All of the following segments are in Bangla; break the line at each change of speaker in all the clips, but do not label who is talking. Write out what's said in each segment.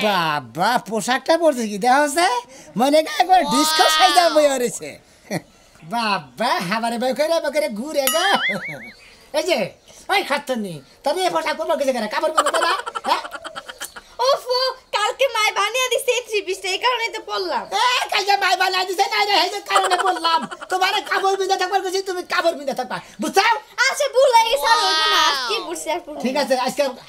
বাবা পোশাকটা পরছে কি দেখা হচ্ছে মনে হয় একবার ডিস্কো সাইজা বই হয়েছে বাবা হাবারে বই করে ঘুরে গো এই যে ওই খাচ্ছনি তবে এই পোশাক পরবো কিছু কেন কাপড় পরবো না হ্যাঁ
ওফো কালকে মাই বানিয়ে দিছে এই থ্রি পিসটা এই কারণেই তো পরলাম
কালকে মাই বানিয়ে দিছে না রে এই কারণে বললাম তোমার কাপড় বিন্দা থাকবার কিছু তুমি কাপড় বিন্দা থাকবা বুঝছো
আচ্ছা ভুলে গেছি আর হইবো না আজকে বুঝছি আর পড়বো
ঠিক আছে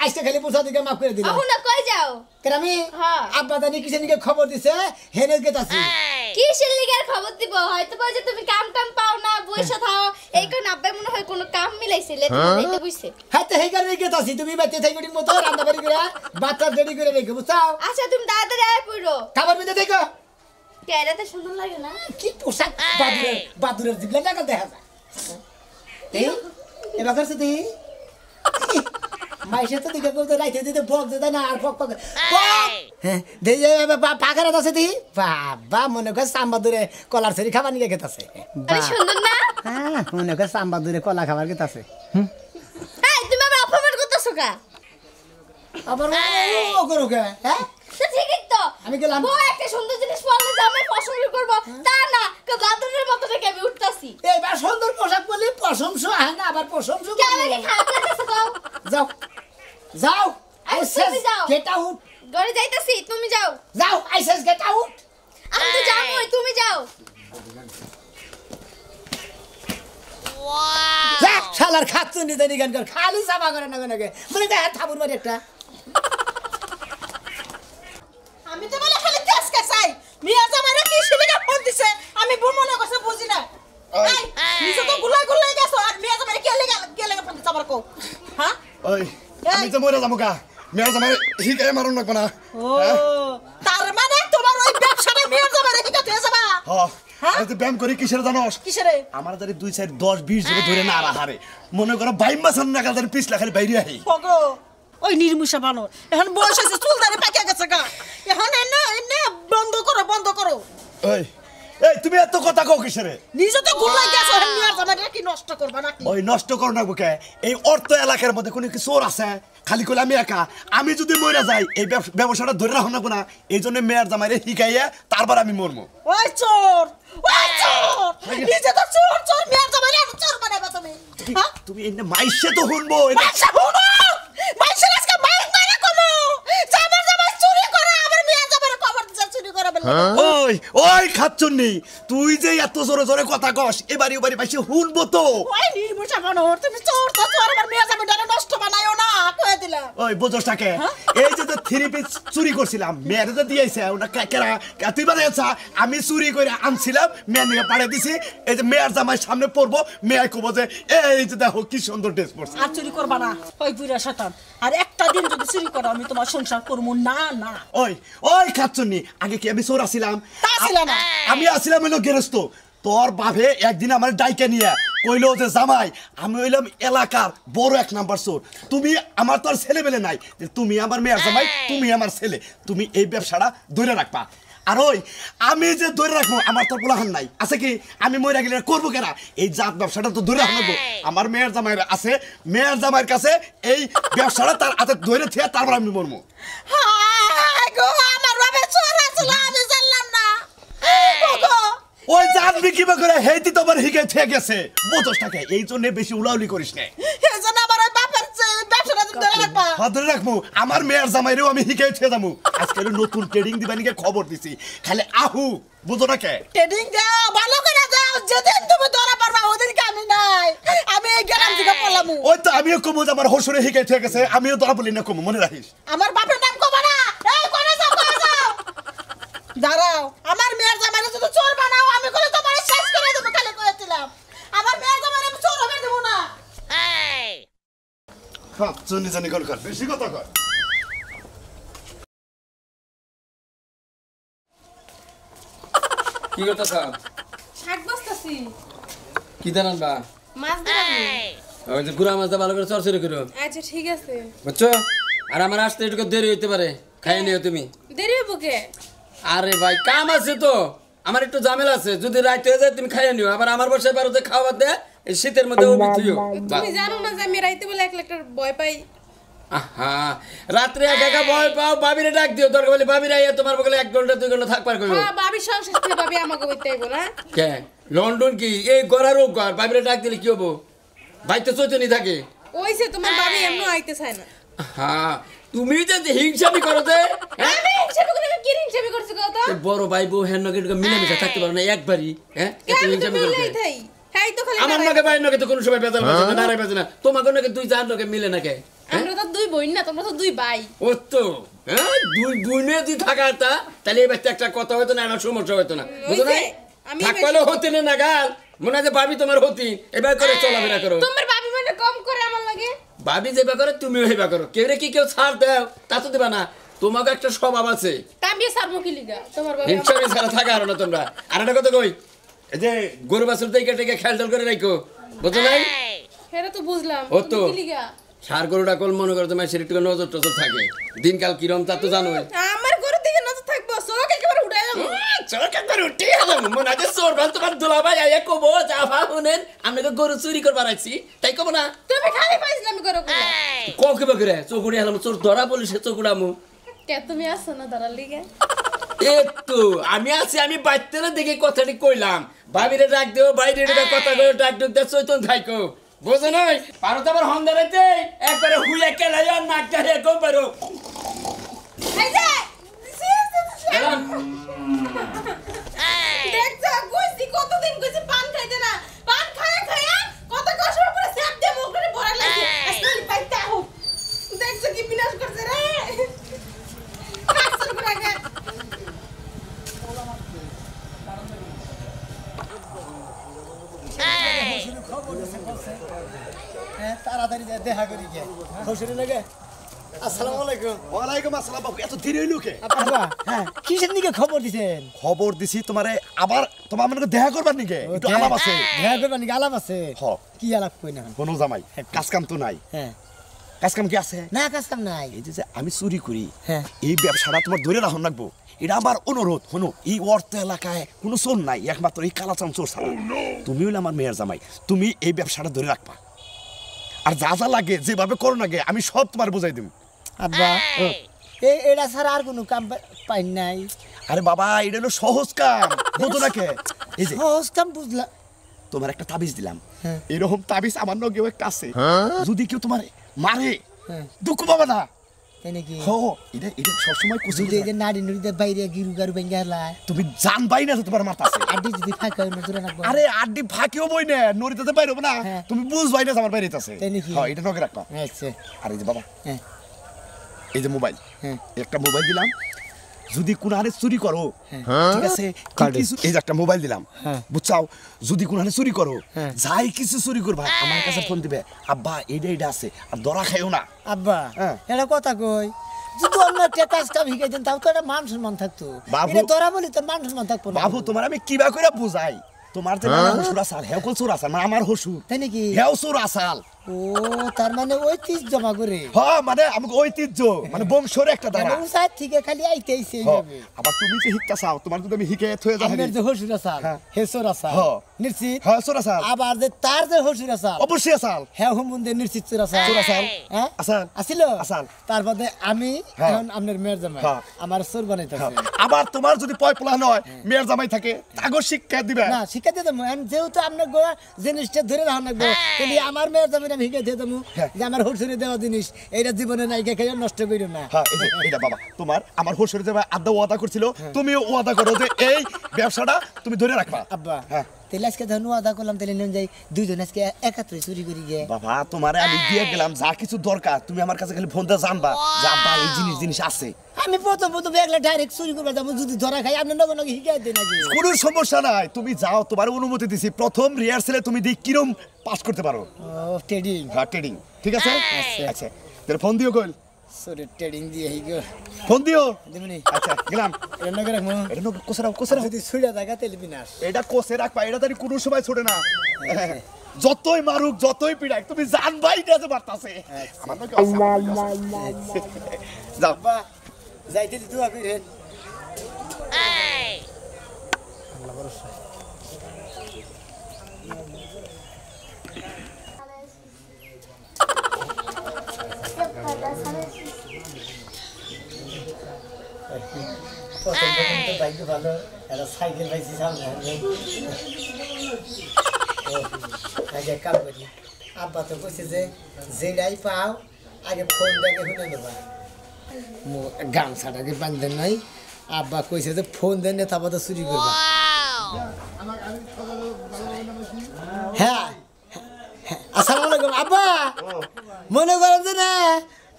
আজকে খালি বুঝা দিকে মাফ করে দিলাম
এখন না কই যাও
কেন আমি
হ্যাঁ
আব্বা জানি কিসের খবর দিছে হেনে গেতাছি
কিসের লিগার খবর দিব হয়তো বলে যে তুমি কাম টাম পাও না বইসা থাও এই কোন আব্বাই মনে হয় কোনো কাম মিলাইছিলে তুমি এটা বুঝছে
হ্যাঁ তো হেই কারণে গেতাছি তুমি বাইতে থাকি মতো রান্না বাড়ি করে বাচ্চা রেডি করে রেখে বুঝছো
আচ্ছা তুমি তাড়াতাড়ি আয় পড়ো
খাবার বিন্দা দেখো
কেরাতে সুন্দর লাগে না
কি পোশাক বাদুরের জিবলা টাকা দেখা যায় এই এবার করছে তুই মাইসে তো দিকে বলতে রাইতে দিতে বক দিতে না আর বক হ্যাঁ দেখে পাখার আছে তুই বাবা মনে কর সাম্বাদুরে কলার সেরি খাবার নিয়ে গেতাছে
সুন্দর না
হ্যাঁ মনে কর সাম্বাদুরে কলা খাবার গেতাছে
এই তুমি আবার অপমান করতেছো কা
আবার ও করো কে হ্যাঁ
ঠিকই তো
আমি গেলাম
ও একটা সুন্দর জিনিস পরলে জামাই পছন্দ করব তা না গাদরের মতো রেখে আমি উঠতাছি
এইবার সুন্দর পোশাক পরলে প্রশংসা হয় না আবার প্রশংসা
কেমন খারাপ লাগতেছে কও
যাও যাও
তুমি যাও
গেট আউট
ঘরে যাইতাছি তুমি যাও
যাও আইসেস গেট আউট
আমি তো যাবই তুমি যাও
যা শালার খাচ্ছুন নিতে নিগান কর খালি সাবা করে না নাকি মানে দেখা থাবুর বাড়ি একটা
আমি তো বলে খালি কাজ চাই মিয়া জামাইরা কি শিলিকা ফোন দিছে আমি মনে করছে বুঝি না এই নিচে তো গুলাই গেছো আর মিয়া জামাইরা কে লাগা ফোন দিছে আবার কও হ্যাঁ
ওই আমি তো মরে যাবো গা মিয়া জামাই হিকায় মারুন লাগবো না
ও তার মানে তোমার ওই ব্যবসাটা মিয়া জামাইরা হিকা তুই যাবা
হ্যাঁ আমি তো ব্যায়াম করি কিসের জানোস
কিসেরে
আমার দাঁড়ি 2 4 10 20 জন ধরে না আহারে মনে করো 22 মাসের নাগাল দাঁড়ি পিছলা খালি বাইরে আহি
ওগো ওই নির্মুষা বানর এখন বয়স হয়েছে চুল দাঁড়ি পাকিয়া গেছে গা এখন এনে বন্ধ করো
এই এই তুমি এত কথা কও কিসেরে
নিজে তো গুলাই গেছো এখন মিয়া জামাইরা কি নষ্ট করবা নাকি
ওই নষ্ট করো না বুকে এই অর্থ এলাকার মধ্যে কোনো কি চোর আছে খালি কইলে আমি একা আমি যদি মরে যাই এই ব্যবসাটা ধরে রাখো না এই জন্য মেয়ের জামাইরে শিখাইয়া তারপর আমি মরমু
ওই চোর নিজে তো চোর মিয়া জামাইরা চোর বানাবা তুমি
তুমি এনে মাইসে তো শুনবো
মাইসে শুনো মাইসে আজকে মাইক মারা কমো জামাই চুরি করে আবার মিয়া জামাইরা কবর দিছে চুরি করে বলে
ওই খাচ্ছুন্নি তুই যে এত জোরে জোরে কথা কস এবারে ওবারে মাইসে শুনবো তো
ওই নির্মুষা বানর তুমি চোর আমার মিয়া জামাইরা নষ্ট বানায়ও না কই দিলাম
ওই বোঝসটাকে এই যে 3 পিস চুরি করছিলাম মেয়েরে তো দিয়েছে ওটা কেরা তুই বানাইছা আমি চুরি করে আনছিলাম মেয়ের নিয়ে পাড়ে দিছি এই যে মেয়ের জামাই সামনে পড়বো মেয়ে কব যে এই যে দেখো কি সুন্দর ড্রেস পরছে
আর চুরি করবা না ওই বুড়া শয়তান আর একটা দিন যদি চুরি করো আমি তোমার সংসার করব না
ওই খাচ্ছনি আগে কি আমি চোর আছিলাম
না
আমি আছিলাম হইলো গেরস্ত তোর বাপে একদিন আমার ডাইকে নিয়ে কইলো যে জামাই আমি হইলাম এলাকার বড় 1 নাম্বার চোর তুমি আমার তো আর ছেলে বেলে নাই তুমি আমার মেয়ের জামাই তুমি আমার ছেলে তুমি এই ব্যবসাটা ধরে রাখবা আর ওই আমি যে ধরে রাখবো আমার তো পোলাহান নাই আছে কি আমি মরে গেলে করবো কেনা এই জাত ব্যবসাটা তো ধরে রাখবো আমার মেয়ের জামাইয়ের আছে মেয়ের জামাইয়ের কাছে এই ব্যবসাটা তার হাতে ধরে থেকে তারপর আমি মরবো
আমার বাবা চোর আছিল আমি জানলাম না
ওই জানবি কিবা করে হেইতি তোমার হিগে থেকে গেছে বোঝসটাকে এই জন্য বেশি উলাউলি করিস না
এই জন্য আমার ওই বাপের ব্যবসাটা ধরে রাখবা
ধরে রাখবো আমার মেয়ের জামাইরেও আমি হিগে থেকে যাবো আজকে নতুন ট্রেডিং দিবানিকে খবর দিছি খালি আহু বুঝো না কে
ট্রেডিং দাও ভালো করে দাও যেদিন তুমি ধরা পারবা ওদিন আমি নাই আমি এই গ্রাম থেকে পড়লাম
ওই তো আমিও কমু আমার হসুরে হিগে থেকে গেছে আমিও ধরা বলি না কমু মনে রাখিস
আমার বাপের নাম কবা না এই কোনে যাও দাঁড়াও আমার মেয়ের জামাইরে যদি চোর বানাও আমি করে তোমার শেষ করে দেব খালি কইছিলাম আমার মেয়ের জামাইরে আমি চোর হবে দেব না
খাচ্ছনি জানি কোন কর বেশি কথা কর
কি করতেছ
শাক বসতাছি
কি দেন বা
মাছ দিলাম
ওই যে গুড়া মাছটা ভালো করে চরচরি করো
আচ্ছা ঠিক আছে
বুঝছো আর আমার আসতে একটু দেরি হইতে পারে খাইয়ে নিও তুমি
দেরি হবে কে
আরে ভাই কাম আছে তো আমার একটু ঝামেলা আছে যদি রাইতে হয়ে যায় তুমি খাইয়ে নিও আবার আমার বসে পারো যে খাওয়া দে এই শীতের মধ্যে ও বিথিও
তুমি জানো না যে আমি রাইতে বেলা 1 লাখ ভয় পাই
আহা রাত্রে একা একা ভয় পাও বাবিরে ডাক দিও দরকার বলে বাবিরা আইয়া তোমার বগলে 1 ঘন্টা 2 ঘন্টা থাকবার কইবো
হ্যাঁ ভাবি সংসার থেকে ভাবি আমাকে বইতে আইবো না
কে লন্ডন কি এই গড়ার ও ঘর বাবিরে ডাক দিলে কি হবো ভাই তো চৈতন্যই থাকে
ওইছে তোমার ভাবি এমন আইতে চায় না
হ্যাঁ তুমি যে হিংসামি করো যে হ্যাঁ?
আমি হিসাবে করে কি হিসাবে করছি কত
এই বড় ভাই বউ হ্যাঁ নগে মিলেমিশে থাকতে পারো না একবারই হ্যাঁ এত
আমি তো
হিংসামি
মিলাই
করতে
থাই হ্যাঁ তো খালি
আমার নগে ভাই নগে তো কোনো সময় বেজাল বাজে না নারাই বাজে না তোমার নগে দুই চার নগে মিলে না কে
আমরা তো দুই বোন না তোমরা তো দুই ভাই
ও তো হ্যাঁ দুই মেয়ে যদি থাকা তা তাহলে এই বাচ্চা একটা কথা হতো না আমার সমস্যা হতো না বুঝো না
আমি
থাকলে হতে না গাল মনে হয় যে ভাবি তোমার হতি এবার করে চলাফেরা করো
তোমার ভাবি মানে কম করে আমার লাগে
ভাবি যেবা করে তুমিও হেবা করো কেউ রে কি কেউ ছাড় দাও তা তো দেবা না তোমাকে একটা স্বভাব আছে
তামিয়ে সারমো কি লিগা তোমার ভাবি
হিংসামি ছাড়া থাকা আর না তোমরা আর একটা কথা কই এই যে গরু বাছুর থেকে টেকে খেয়াল করে রাখো বুঝো নাই
হেরা তো বুঝলাম
ও তো।
তুমি কি লিগা
সার গরুটা কল মনে করো তোমার সেটা একটু নজর টজর থাকে দিনকাল কিরম তা তো জানোই
আমার ঘর থেকে নজর থাকবো চোখ একেবারে উড়াই যাবো
চোর একবার উঠে গেলাম মনে আছে চোর ভাল তোমার দুলাভাই আইয়া কবো যা ভা শুনেন আমি তো গরু চুরি করবার আইছি তাই কব না
তুমি খালি পাইছিলাম করো
কে বকরে চোকুড়ি হলাম চোর ধরা বলি সে চোকুড়ামু
কে তুমি আসছো না ধরার লিগে
একটু আমি আছি আমি বাইতে না দেখে কথাটি কইলাম ভাবিরে ডাক দেও বাইরে কথা কই ডাক ডাক দে চৈতন থাইকো বুঝো নাই পারো তো আবার হন ধরাইতে একবারে হুইয়া কেলাই আর নাকটা হে কম পারো
এই যে
এলাম
দেখছো কইছি কতদিন কইছি পান খাইতে না পান খায়া খায়া কত কষ্ট করে স্যাপ দিয়ে মুখ করে ভরা লাগছে আসলে পাইতা হোক দেখছো কি বিনাশ করছে রে কাছর করে আগে
হ্যাঁ তাড়াতাড়ি যা দেখা করি গে শ্বশুরে লাগে আসসালামু আলাইকুম
ওয়ালাইকুম আসসালাম বাবু এত ধীরে হইলো কে
আব্বা হ্যাঁ কিসের দিকে খবর দিছেন
খবর দিছি তোমারে আবার তোমার আমাকে দেখা করবার নিকে একটু আলাপ আছে
দেখা করবেন নাকি আলাপ আছে
হ
কি আলাপ কই না
কোনো জামাই কাজ কাম তো নাই
হ্যাঁ
কাজ কাম কি আছে
না কাজ কাম নাই
এই যে আমি চুরি করি
হ্যাঁ।
এই ব্যবসাটা তোমার ধরে রাখুন রাখবো এটা আমার অনুরোধ শোনো এই অর্থ এলাকায় কোনো চোর নাই একমাত্র এই কালাচান চোর ছাড়া তুমি হলে আমার মেয়ের জামাই তুমি এই ব্যবসাটা ধরে রাখবা আর যা যা লাগে যেভাবে করো লাগে আমি সব তোমার বুঝাই দিব
আব্বা এটা ছাড়া আর কোনো কাম পাই নাই
আরে বাবা এটা হলো সহজ কাম বুঝো না কে এই যে
সহজ কাম বুঝলা
তোমার একটা তাবিজ দিলাম
হ্যাঁ।
এরকম তাবিজ আমার নগেও একটা আছে যদি কেউ তোমার মারে
হ্যাঁ।
দুঃখ পাবে না
তাই নাকি
হো এটা এটা সবসময় কুচি
যদি এই যে নারী নুড়িতে বাইরে গিরু গারু ভেঙে হেলায়
তুমি জানবাই না যে তোমার মাথা আছে
আড্ডি যদি ফাঁকা হয় নজরে রাখবো
আরে আড্ডি ফাঁকিও বই না নড়িতে বাইরে না
হ্যাঁ।
তুমি বুঝবাই না যে আমার বাইরে আছে
তাই নাকি?
হ্যাঁ এটা নগে রাখবা
আচ্ছা
আর এই যে বাবা
হ্যাঁ
এই যে মোবাইল
হ্যাঁ
একটা মোবাইল দিলাম যদি কোন আরে চুরি করো ঠিক আছে কিছু এই যে একটা মোবাইল দিলাম
হ্যাঁ।
বুঝছাও যদি কোন আরে চুরি করো
হ্যাঁ।
যাই কিছু চুরি করবা আমার কাছে ফোন দিবে আব্বা এইটা এইটা আছে আর ধরা খাইও না
আব্বা
হ্যাঁ।
এটা কথা কই যদি অন্য একটা কাজ কাম শিখাই দেন তাও তো একটা মান সম্মান থাকতো
বাবু-
এটা তোরা বলি তোর মান সম্মান থাকবো না
বাবু তোমার আমি কিবা করে বুঝাই তোমার যে নানা হসুর আসাল হেও কল চোর আসাল মানে আমার হসুর
তাই নাকি
হেও চোর আসাল
ও তার মানে ওই তিস জমা করে
হ্যাঁ মানে আমাকে ঐতিহ্য মানে বংশর একটা দ্বারা
উসার থেকে খালি আইতেইছে এইভাবে
আবার তুমি যে হিক্কা চাও তোমার যদি আমি হিকে থয়ে যাই
আপনার যে হসুর আসাল
হ্যাঁ।
হেসর আসাল
হ্যাঁ।
নিশ্চিত
হ্যাঁ চোর আসাল
আবার যে তার যে হসুর আসাল
অবশ্যই আসাল
হ্যাঁ হুমুন্দে নিশ্চিত চোর আসাল
চোর আসাল।
হ্যাঁ
আসাল।
আসিল
আসাল।
তারপরে আমি
হ্যাঁ।
এখন আপনার মেয়ের জামাই
হ্যাঁ।
আমার চোর বানাইতেছে
আবার তোমার যদি পয় পোলা নয় মেয়ের জামাই থাকে তাগো শিক্ষা দিবে
না শিক্ষা দিয়ে দেবো যেহেতু আপনার গোড়া জিনিসটা ধরে রাখা লাগবো তাহলে আমার মেয়ের জামাই আমি শিক্ষা দিয়ে দেবো
হ্যাঁ।
যে আমার হসুরে দেওয়া জিনিস এইটা জীবনে নাইকা খেয়ে নষ্ট করিও না
হ্যাঁ এই যে এইটা বাবা তোমার আমার হসুরে যে আড্ডা ওয়াদা করছিল তুমিও ওয়াদা করো যে এই ব্যবসাটা তুমি ধরে রাখবা
আব্বা
হ্যাঁ।
তাহলে আজকে ধরুন আদা করলাম তাহলে নিয়ে যাই দুইজন আজকে একাত্রে চুরি করি গে
বাবা তোমারে আমি দিয়ে গেলাম যা কিছু দরকার তুমি আমার কাছে খালি ফোন দিয়ে জানবা যে আব্বা এই জিনিস আছে
আমি প্রথম একলা ডাইরেক্ট চুরি করবে যাবো যদি ধরা খাই আপনার নগে নগে শিখাই দেয় নাকি
কোনো সমস্যা নাই তুমি যাও তোমার অনুমতি দিছি প্রথম রিহার্সেলে তুমি দেখ কিরম পাস করতে পারো
ও ট্রেডিং
হ্যাঁ ট্রেডিং ঠিক আছে
আচ্ছা।
আচ্ছা তাহলে ফোন দিও কইল
সরি ট্রেডিং দিয়ে হিগো
ফোন দিও
দেবনি
আচ্ছা গেলাম
এটা নগে রাখবো
এটা নক কোসরাও কোসরাও
যদি ছুড়া থাকা তাহলে বিনাশ
এটা কোসে রাখবা এটা তারি কোনো সময় ছোটে না যতই মারুক যতই পিড়াক তুমি জানবাই না যে বার্তাছে আমার নাকি যাও
বা যাইতে দিতে হবে রে
Saya
ভাগ্য ভালো একটা সাইকেল পাইছি সামনে আগে কাম করি আব্বা তো কইছে যে যেটাই পাও আগে ফোন দেখে শুনে নেবা গামছাটাকে বান্ধেন নাই আব্বা কইছে যে ফোন দেন না তারপর তো চুরি করবা হ্যাঁ আসসালামু আলাইকুম আব্বা মনে করেন যে না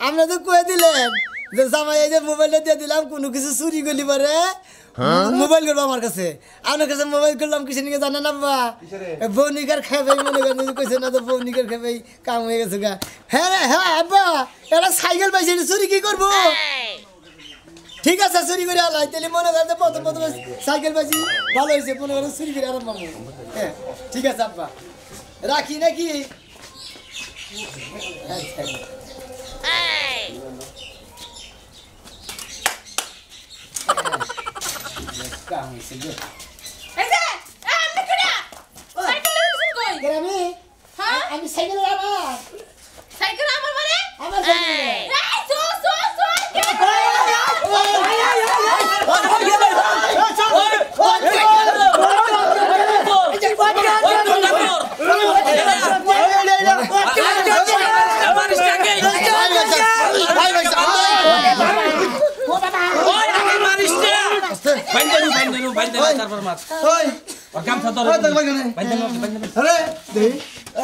আমরা তো কয়ে দিলেন যে জামাই এই যে মোবাইলটা দিয়ে দিলাম কোনো কিছু চুরি করলি পারে মোবাইল করবো আমার কাছে আপনার কাছে মোবাইল করলাম কিছু নিকে জানেন আব্বা বৌনিকার খেয়ে মনে করেন কইছে না তো বৌনিকার খেয়ে কাম হয়ে গেছে গা হ্যাঁ রে হ্যাঁ আব্বা এটা সাইকেল পাইছে চুরি কি করবো ঠিক আছে চুরি করে আলাই তাহলে মনে করেন যে প্রথম সাইকেল পাইছি ভালো হয়েছে মনে করেন চুরি করে আরাম পাবো হ্যাঁ ঠিক আছে আব্বা রাখি নাকি আমি সাইকেল
সাইকেল আমার মানে
আমার সাইকেল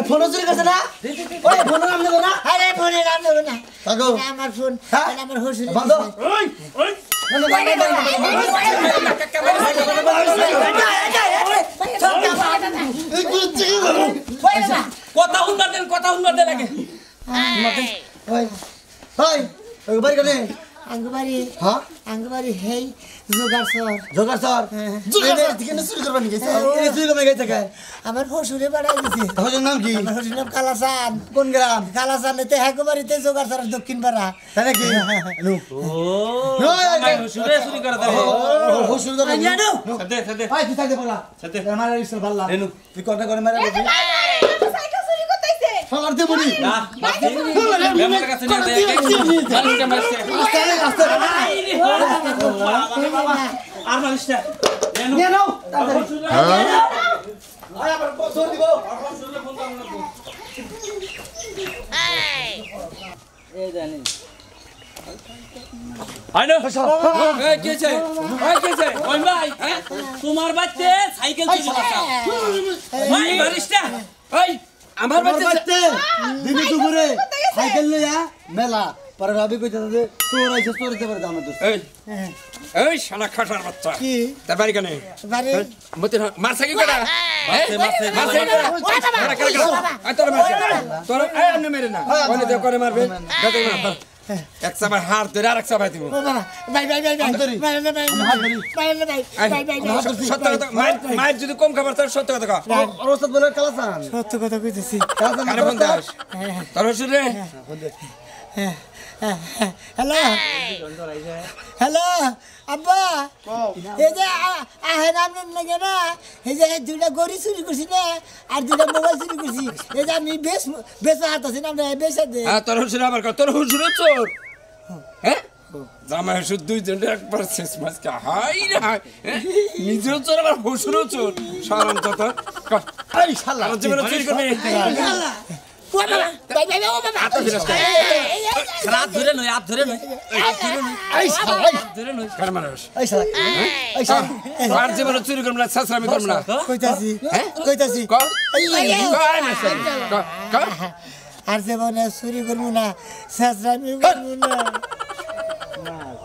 ফোন চুরি করছে না ওই ফোন নাম নেব না
আরে ফোনে নাম দেবো না
কাকু
আমার ফোন আমার হোসেন
বন্ধ
কথা উন্নত দেন আগে
ওই ওই ওই বাড়ি কোনে
আঙ্গুবাড়ি
হ্যাঁ
আঙ্গুবাড়ি হেই জোগাড় সর
জোগাড় স্যার জোগাড় থেকে চুরি করবেন কি এই চুরি করবে গেছে কে
আমার হসুরে বাড়াই দিছে
তোর নাম কি
আমার হসুর নাম কালাসান
কোন গ্রাম
কালাসানেতে হাগুবাড়িতে জোগাড় সর দক্ষিণ পাড়া
তাই নাকি
চুরি করে দাও
হুসুর করে
জানো
সাথে সাথে
ভাই তুই থাকতে পারলা সাথে আমার ইসল ভাল্লা তুই কথা করে মারা দিবি
সাইকেল চুরি করতেছে
সবার দে বলি
না আমার কাছে না দেয় মানুষটা মারছে
আস্তে
আর মানুষটা
নিয়ে নাও তাড়াতাড়ি আয় আবার জোর দিব
এই জানি আইনো এই কে আছে ওই ভাই হ্যাঁ তোমার বাচ্চা সাইকেল চুরি করছে ভাই বারিশটা ওই আমার বাচ্চা
দিদি দুপুরে সাইকেল লইয়া মেলা পরে ভাবি কইতে যে চোর আইছে চোর দিতে পারে দাম তো
এই শালা খাটার বাচ্চা
কি
তার বাড়ি কেন
বাড়ি
মতে মারছে কি করে মারছে তোর মারছে তোর এই আপনি মেরে না কোনে দে করে মারবে দেখো না এক সবার হাত ধরে আরেক সবাই দিব
ও বাবা bye bye bye bye bye
সত্য কথা মায়ের যদি কম খাবার তার সত্য কথা কও
অবস্থা বলে কালাসান
সত্য কথা কইতেছি
কারে ফোন দাস তোর হসুর রে
হ্যালো হ্যালো আব্বা এই যে আহেন আপনার লাগে না এই যে দুটা গড়ি চুরি করছি না আর দুটা মোবাইল চুরি করছি এই যে আমি বেশ হাত আছি না আপনার বেশ দে
হ্যাঁ তোর হসুর আবার কর তোর হসুর চোর হ্যাঁ জামাই হসুর দুইজন একবার শেষ মাস কা হাই রে হাই নিজেও চোর আবার হসুরও চোর সারাম তো তোর
এই শালা
আমার জীবনে চুরি করবে
ও বাবা বাই বাই ও বাবা
হাত ধরে নয় হাত ধরে নয়
এই শালা
ধরে নয় কার মানুষ
এই শালা এই শালা
আর জীবনে চুরি করব না সাসরামি করব না
কইতাছি কইতাছি
ক কই না ক
আর জীবনে চুরি করবো না শেষ করবো না